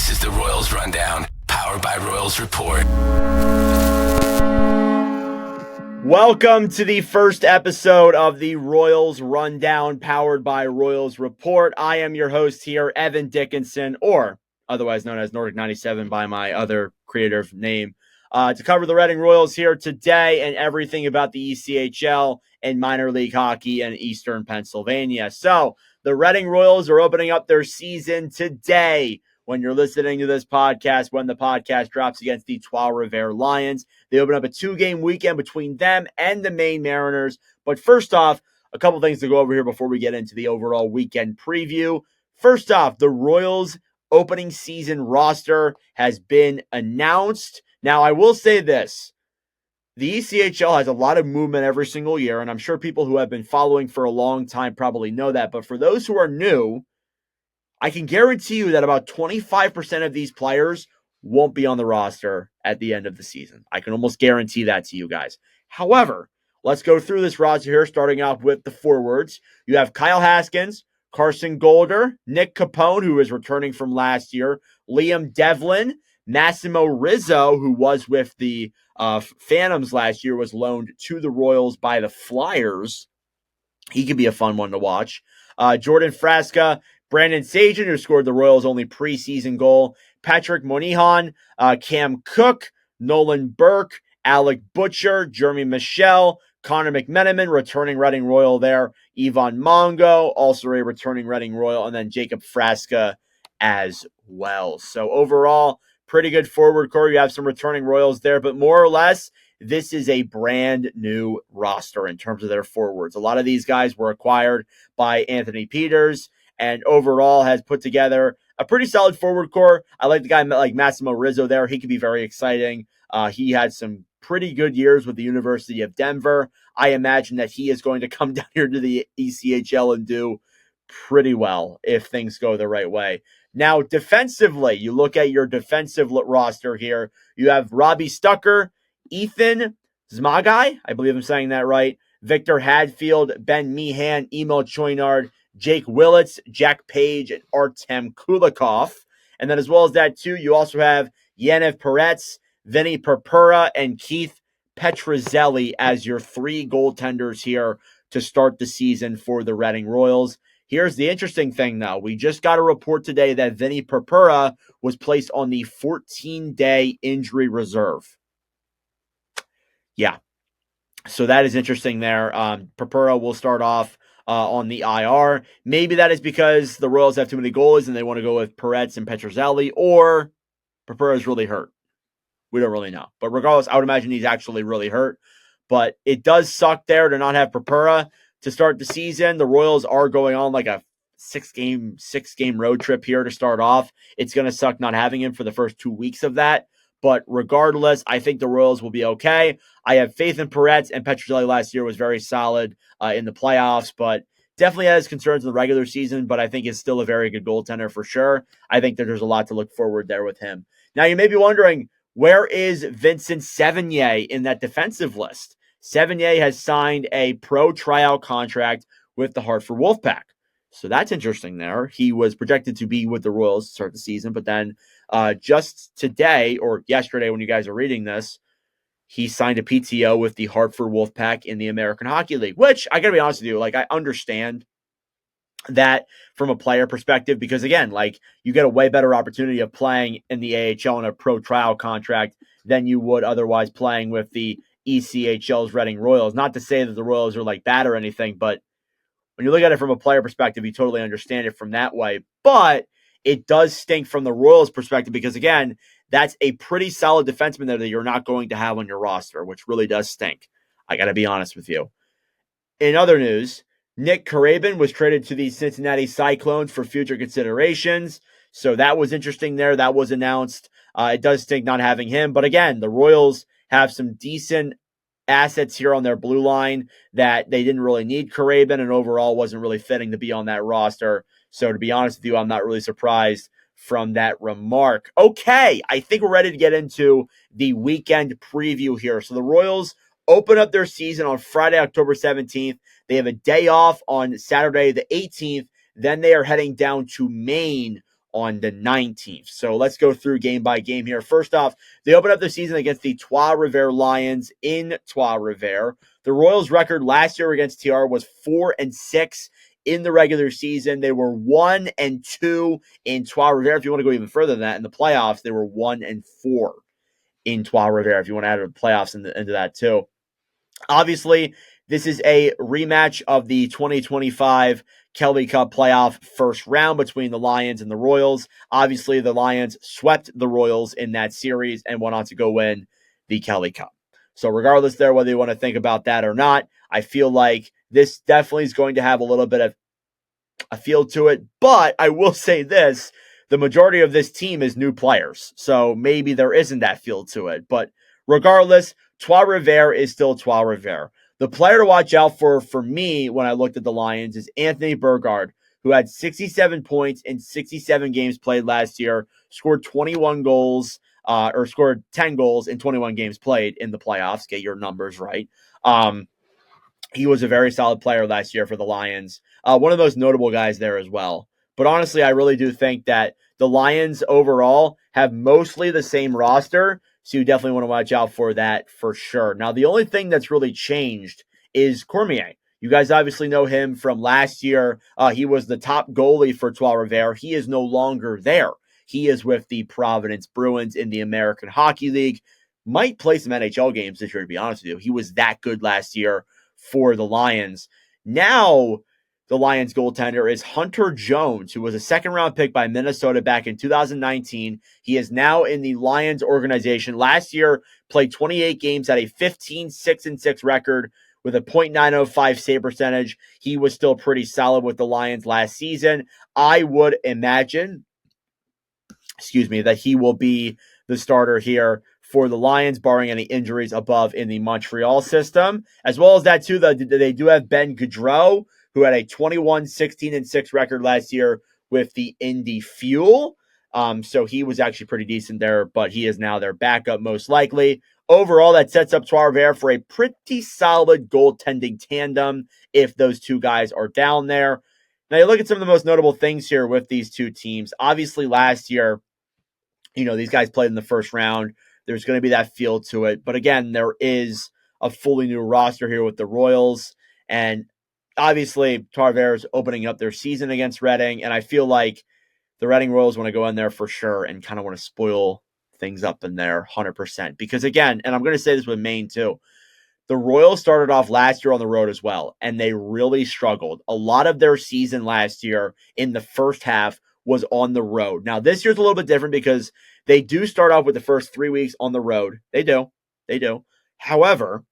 This is the Royals Rundown, powered by Royals Report. Welcome to the first episode of the Royals Rundown, powered by Royals Report. I am your host here, Evan Dickinson, or otherwise known as Nordic 97 by my other creative name, to cover the Reading Royals here today and everything about the ECHL and minor league hockey in Eastern Pennsylvania. So the Reading Royals are opening up their season today. When you're listening to this podcast, when the podcast drops, against the Trois-Rivières Lions. They open up a 2-game weekend between them and the Maine Mariners. But first off, a couple things to go over here before we get into the overall weekend preview. First off, the Royals opening season roster has been announced. Now, I will say this. The ECHL has a lot of movement every single year, and I'm sure people who have been following for a long time probably know that. But for those who are new, I can guarantee you that about 25% of these players won't be on the roster at the end of the season. I can almost guarantee that to you guys. However, let's go through this roster here, starting off with the forwards. You have Kyle Haskins, Carson Golder, Nick Capone, who is returning from last year, Liam Devlin, Massimo Rizzo, who was with the Phantoms last year, was loaned to the Royals by the Flyers. He could be a fun one to watch. Jordan Frasca, Brandon Sagan, who scored the Royals' only preseason goal, Patrick Moynihan, Cam Cook, Nolan Burke, Alec Butcher, Jeremy Michel, Connor McMenamin, returning Reading Royal there, Ivan Mongo, also a returning Reading Royal, and then Jacob Frasca as well. So overall, pretty good forward core. You have some returning Royals there, but more or less, this is a brand new roster in terms of their forwards. A lot of these guys were acquired by Anthony Peters, and overall has put together a pretty solid forward core. I like the guy like Massimo Rizzo there. He could be very exciting. He had some pretty good years with the University of Denver. I imagine that he is going to come down here to the ECHL and do pretty well if things go the right way. Now, defensively, you look at your defensive roster here. You have Robbie Stucker, Ethan Zmagai, I believe I'm saying that right, Victor Hadfield, Ben Meehan, Emil Choinard, Jake Willits, Jack Page, and Artem Kulikov. And then as well as that, too, you also have Yaniv Peretz, Vinny Purpura, and Keith Petruzzelli as your three goaltenders here to start the season for the Reading Royals. Here's the interesting thing, though. We just got a report today that Vinny Purpura was placed on the 14-day injury reserve. Yeah. So that is interesting there. Purpura will start off on the IR. Maybe that is because the Royals have too many goalies and they want to go with Peretz and Petruzzelli, or Purpura is really hurt. We don't really know. But regardless, I would imagine he's actually really hurt. But it does suck there to not have Purpura to start the season. The Royals are going on like a six-game road trip here to start off. It's going to suck not having him for the first 2 weeks of that. But regardless, I think the Royals will be okay. I have faith in Peretz, and Petruzzelli last year was very solid in the playoffs, but definitely has concerns in the regular season, but I think is still a very good goaltender for sure. I think that there's a lot to look forward there with him. Now, you may be wondering, where is Vincent Sevigny in that defensive list? Sevigny has signed a pro tryout contract with the Hartford Wolfpack. So that's interesting there. He was projected to be with the Royals to start the season, but then just today or yesterday when you guys are reading this, he signed a PTO with the Hartford Wolfpack in the American Hockey League, which I got to be honest with you, like I understand that from a player perspective, because again, like you get a way better opportunity of playing in the AHL in a pro trial contract than you would otherwise playing with the ECHL's Reading Royals. Not to say that the Royals are like bad or anything, but when you look at it from a player perspective, you totally understand it from that way. But it does stink from the Royals' perspective because, again, that's a pretty solid defenseman there that you're not going to have on your roster, which really does stink. I got to be honest with you. In other news, Nick Karabin was traded to the Cincinnati Cyclones for future considerations. So that was interesting there. That was announced. It does stink not having him. But again, the Royals have some decent assets here on their blue line that they didn't really need Karabin and overall wasn't really fitting to be on that roster. So to be honest with you, I'm not really surprised from that remark. Okay, I think we're ready to get into the weekend preview here. So the Royals open up their season on Friday, October 17th. They have a day off on Saturday the 18th. Then they are heading down to Maine on the 19th. So let's go through game by game here. First off, they opened up the season against the Trois-Rivières Lions in Trois-Rivières. The Royals' record last year against TR was 4-6 in the regular season. They were 1-2 in Trois-Rivières. If you want to go even further than that, in the playoffs, they were 1-4 in Trois-Rivières. If you want to add the playoffs into that too. Obviously, this is a rematch of the 2025 Kelly Cup playoff first round between the Lions and the Royals. Obviously, the Lions swept the Royals in that series and went on to go win the Kelly Cup. So regardless there, whether you want to think about that or not, I feel like this definitely is going to have a little bit of a feel to it. But I will say this, the majority of this team is new players. So maybe there isn't that feel to it. But regardless, Trois-Rivières is still Trois-Rivières. The player to watch out for me, when I looked at the Lions, is Anthony Burgard, who had 67 points in 67 games played last year, scored 21 goals, or scored 10 goals in 21 games played in the playoffs. Get your numbers right. He was a very solid player last year for the Lions. One of those notable guys there as well. But honestly, I really do think that the Lions overall have mostly the same roster, so you definitely want to watch out for that for sure. Now, the only thing that's really changed is Cormier. You guys obviously know him from last year. He was the top goalie for Trois-Rivières. He is no longer there. He is with the Providence Bruins in the American Hockey League. Might play some NHL games this year, to be honest with you. He was that good last year for the Lions. Now, the Lions goaltender is Hunter Jones, who was a second-round pick by Minnesota back in 2019. He is now in the Lions organization. Last year, played 28 games, had a 15-6-6 record with a .905 save percentage. He was still pretty solid with the Lions last season. I would imagine, that he will be the starter here for the Lions, barring any injuries above in the Montreal system. As well as that, too, they do have Ben Gaudreau, who had a 21-16-6 record last year with the Indy Fuel. So he was actually pretty decent there, but he is now their backup most likely. Overall, that sets up Trois-Rivières for a pretty solid goaltending tandem if those two guys are down there. Now, you look at some of the most notable things here with these two teams. Obviously, last year, these guys played in the first round. There's going to be that feel to it. But again, there is a fully new roster here with the Royals. And obviously, Trois-Rivières opening up their season against Reading. And I feel like the Reading Royals want to go in there for sure and kind of want to spoil things up in there 100%. Because again, and I'm going to say this with Maine too, the Royals started off last year on the road as well, and they really struggled. A lot of their season last year in the first half was on the road. Now, this year's a little bit different because they do start off with the first 3 weeks on the road. They do. However,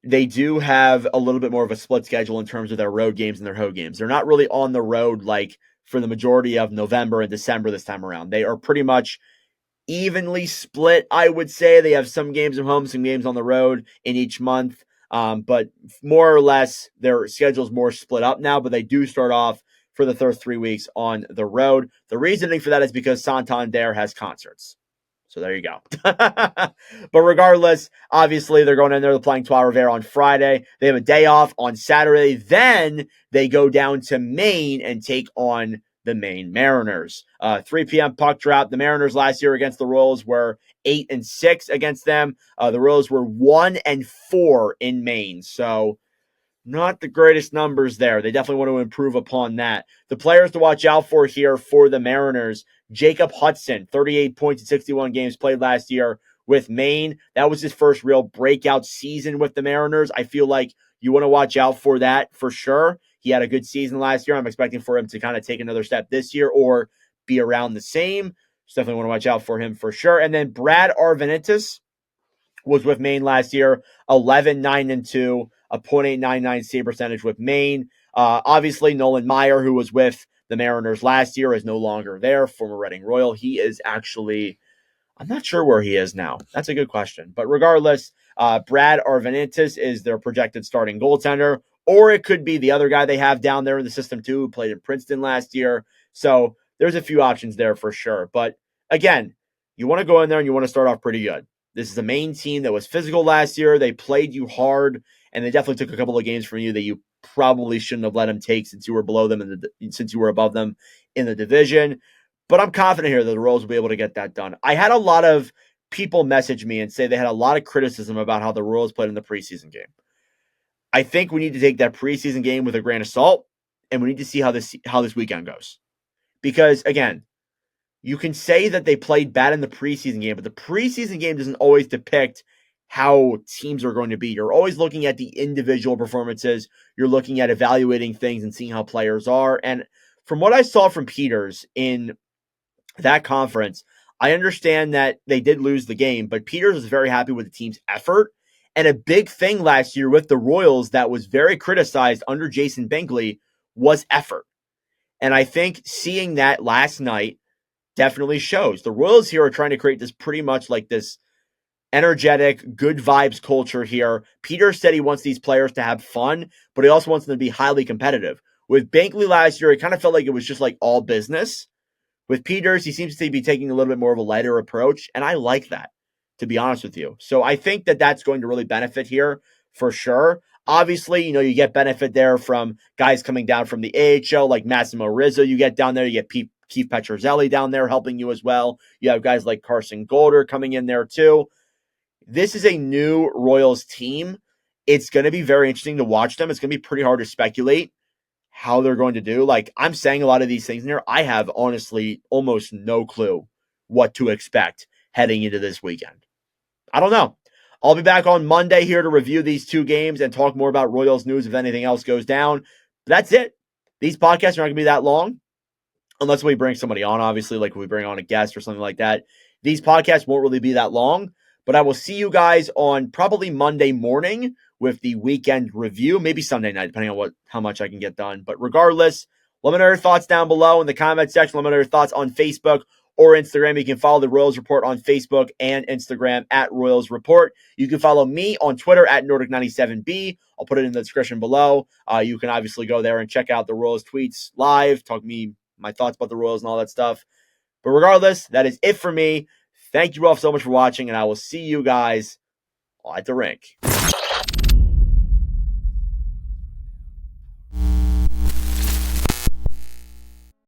they do have a little bit more of a split schedule in terms of their road games and their home games. They're not really on the road like for the majority of November and December this time around. They are pretty much evenly split, I would say. They have some games at home, some games on the road in each month. But more or less, their schedule's more split up now, but they do start off for the first 3 weeks on the road. The reasoning for that is because Santander has concerts. So there you go. But regardless, obviously, they're going in there. They're playing Trois-Rivières on Friday. They have a day off on Saturday. Then they go down to Maine and take on the Maine Mariners. 3 p.m. puck drop. The Mariners last year against the Royals were 8-6 against them. The Royals were 1-4 in Maine. So not the greatest numbers there. They definitely want to improve upon that. The players to watch out for here for the Mariners, Jacob Hudson, 38 points in 61 games played last year with Maine. That was his first real breakout season with the Mariners. I feel like you want to watch out for that for sure. He had a good season last year. I'm expecting for him to kind of take another step this year or be around the same. So definitely want to watch out for him for sure. And then Brad Arvanitis was with Maine last year, 11-9-2, a .899 save percentage with Maine. Obviously, Nolan Meyer, who was with the Mariners last year, is no longer there, former Reading Royal. He is actually, I'm not sure where he is now. That's a good question. But regardless, Brad Arvanitis is their projected starting goaltender, or it could be the other guy they have down there in the system too, who played in Princeton last year. So there's a few options there for sure. But again, you want to go in there and you want to start off pretty good. This is a Maine team that was physical last year. They played you hard, and they definitely took a couple of games from you that you probably shouldn't have let them take since you were below them since you were above them in the division. But I'm confident here that the Royals will be able to get that done. I had a lot of people message me and say they had a lot of criticism about how the Royals played in the preseason game. I think we need to take that preseason game with a grain of salt, and we need to see how this weekend goes. Because again, you can say that they played bad in the preseason game, but the preseason game doesn't always depict how teams are going to be. You're always looking at the individual performances. You're looking at evaluating things and seeing how players are. And from what I saw from Peters in that conference, I understand that they did lose the game, but Peters was very happy with the team's effort. And a big thing last year with the Royals that was very criticized under Jason Binkley was effort. And I think seeing that last night definitely shows. The Royals here are trying to create this pretty much like this energetic, good vibes culture here. Peter said he wants these players to have fun, but he also wants them to be highly competitive. With Binkley last year, it kind of felt like it was just like all business. With Peters, he seems to be taking a little bit more of a lighter approach, and I like that, to be honest with you. So I think that that's going to really benefit here for sure. Obviously, you get benefit there from guys coming down from the AHL like Massimo Rizzo. You get down there, you get Keith Petruzzelli down there helping you as well. You have guys like Carson Golder coming in there too. This is a new Royals team. It's going to be very interesting to watch them. It's going to be pretty hard to speculate how they're going to do. Like, I'm saying a lot of these things in here. I have honestly almost no clue what to expect heading into this weekend. I don't know. I'll be back on Monday here to review these two games and talk more about Royals news if anything else goes down. But that's it. These podcasts are not going to be that long unless we bring somebody on, obviously, like we bring on a guest or something like that. These podcasts won't really be that long, but I will see you guys on probably Monday morning with the weekend review, maybe Sunday night, depending on how much I can get done. But regardless, let me know your thoughts down below in the comment section. Let me know your thoughts on Facebook or Instagram. You can follow the Royals Report on Facebook and Instagram at Royals Report. You can follow me on Twitter at Nordic97B. I'll put it in the description below. You can obviously go there and check out the Royals tweets live, talk to me my thoughts about the Royals and all that stuff. But regardless, that is it for me. Thank you all so much for watching, and I will see you guys at the rink.